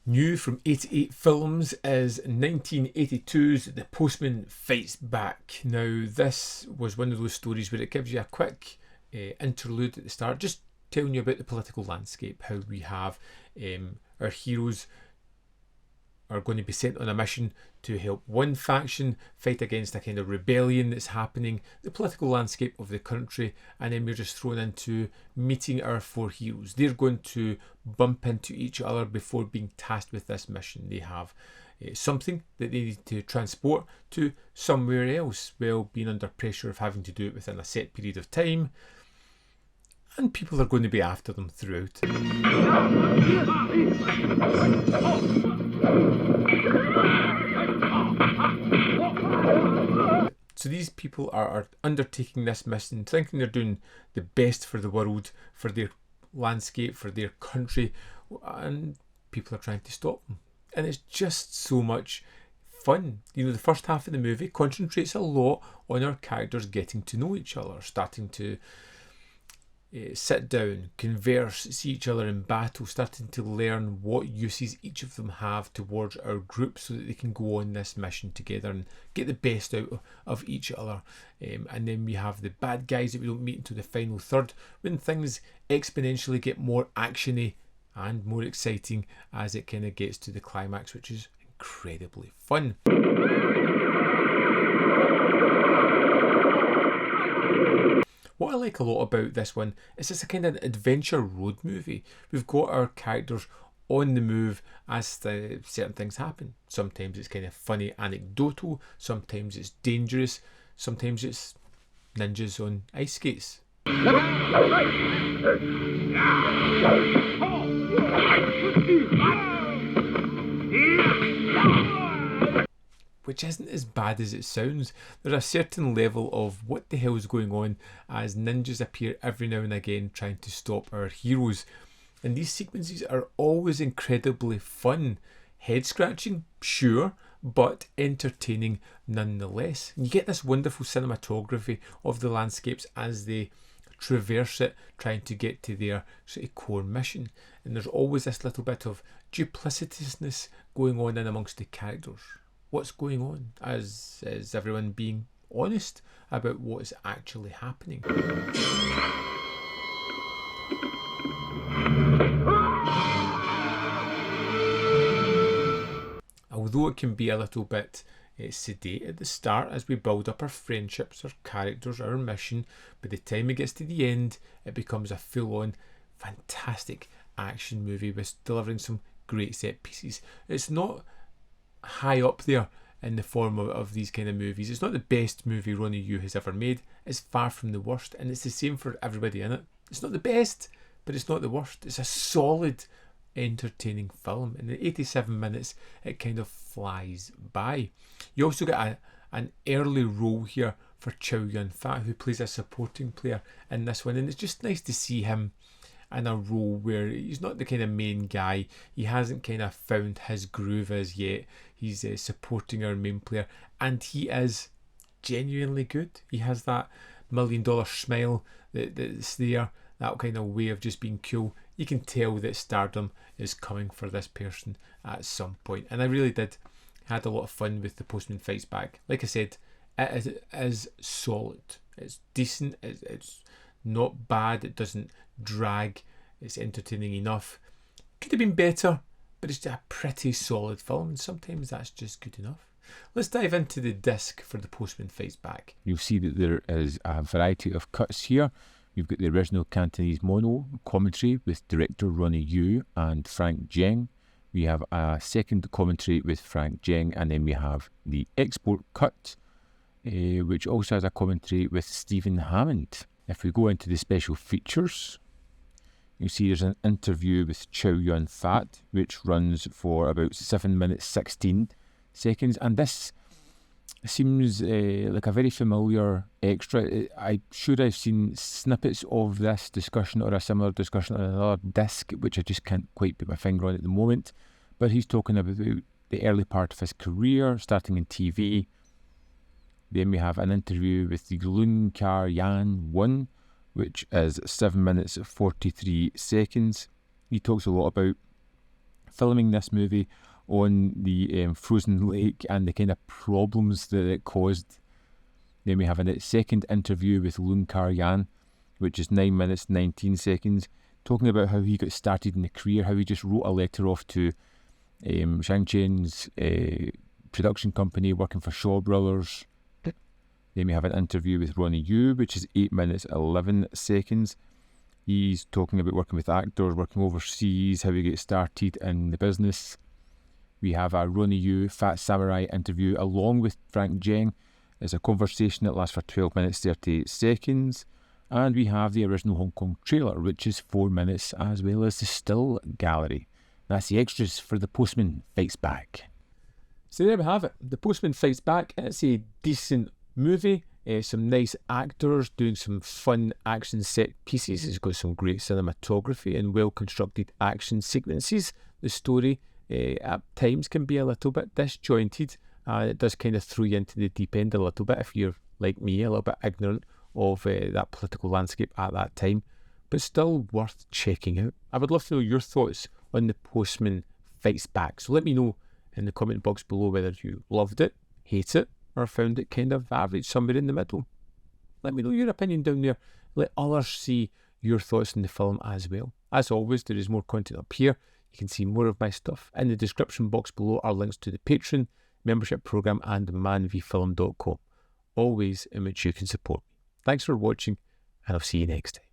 New from 88 Films is 1982's The Postman Fights Back. Now, this was one of those stories where it gives you a quick interlude at the start, just telling you about the political landscape, how we have our heroes are going to be sent on a mission to help one faction fight against a kind of rebellion that's happening, the political landscape of the country, and then we're just thrown into meeting our four heroes. They're going to bump into each other before being tasked with this mission. They have something that they need to transport to somewhere else, while being under pressure of having to do it within a set period of time. And people are going to be after them throughout. So these people are undertaking this mission, thinking they're doing the best for the world, for their landscape, for their country, and people are trying to stop them. And it's just so much fun. You know, the first half of the movie concentrates a lot on our characters getting to know each other, starting to sit down, converse, see each other in battle, starting to learn what uses each of them have towards our group so that they can go on this mission together and get the best out of each other. And then we have the bad guys that we don't meet until the final third, when things exponentially get more actiony and more exciting as it kind of gets to the climax, which is incredibly fun. What I like a lot about this one is it's a kind of adventure road movie. We've got our characters on the move as certain things happen. Sometimes it's kind of funny, anecdotal. Sometimes it's dangerous. Sometimes it's ninjas on ice skates. Which isn't as bad as it sounds. There's a certain level of what the hell is going on as ninjas appear every now and again trying to stop our heroes. And these sequences are always incredibly fun. Head scratching, sure, but entertaining nonetheless. And you get this wonderful cinematography of the landscapes as they traverse it, trying to get to their sort of core mission. And there's always this little bit of duplicitousness going on in amongst the characters. What's going on? Is everyone being honest about what is actually happening? Although it can be a little bit sedate at the start as we build up our friendships, our characters, our mission, by the time it gets to the end, it becomes a full-on fantastic action movie with delivering some great set pieces. It's not high up there in the form of these kind of movies. It's not the best movie Ronnie Yu has ever made. It's far from the worst, and it's the same for everybody in it. It's not the best, but it's not the worst. It's a solid, entertaining film. In the 87 minutes, it kind of flies by. You also get an early role here for Chow Yun-fat, who plays a supporting player in this one, and it's just nice to see him in a role where he's not the kind of main guy. He hasn't kind of found his groove as yet. He's supporting our main player, and he is genuinely good. He has that $1 million smile that's there, that kind of way of just being cool. You can tell that stardom is coming for this person at some point, and I really had a lot of fun with The Postman Fights Back. Like I said, it is solid. It's decent. It's not bad. It doesn't drag. It's entertaining enough. Could have been better, but it's a pretty solid film, and sometimes that's just good enough. Let's dive into the disc for The Postman Fights Back. You'll see that there is a variety of cuts here. You've got the original Cantonese mono commentary with director Ronnie Yu and Frank Zheng. We have a second commentary with Frank Zheng, and then we have the export cut, which also has a commentary with Stephen Hammond. If we go into the special features, you'll see there's an interview with Chow Yun-fat, which runs for about 7 minutes 16 seconds, and this seems like a very familiar extra. I should have seen snippets of this discussion or a similar discussion on another disc, which I just can't quite put my finger on at the moment, but he's talking about the early part of his career, starting in TV. Then we have an interview with the Lun Kar Yan 1, which is 7 minutes 43 seconds. He talks a lot about filming this movie on the frozen lake and the kind of problems that it caused. Then we have a second interview with Lun Kar-yan, which is 9 minutes 19 seconds, talking about how he got started in the career, how he just wrote a letter off to Xun cheng's production company working for Shaw Brothers. Then we have an interview with Ronnie Yu, which is 8 minutes 11 seconds. He's talking about working with actors, working overseas, how he gets started in the business. We have a Ronnie Yu Fat Samurai interview along with Frank Zheng. It's a conversation that lasts for 12 minutes 38 seconds. And we have the original Hong Kong trailer, which is 4 minutes, as well as the still gallery. That's the extras for The Postman Fights Back. So there we have it. The Postman Fights Back. It's a decent movie. Some nice actors doing some fun action set pieces. It's got some great cinematography and well-constructed action sequences. The story at times can be a little bit disjointed. It does kind of throw you into the deep end a little bit if you're, like me, a little bit ignorant of that political landscape at that time. But still worth checking out. I would love to know your thoughts on The Postman Fights Back. So let me know in the comment box below whether you loved it, hate it, or found it kind of average, somewhere in the middle. Let me know your opinion down there. Let others see your thoughts on the film as well. As always, there is more content up here. You can see more of my stuff. In the description box below are links to the Patreon, membership program, and manvfilm.com. Always in which you can support me. Thanks for watching, and I'll see you next time.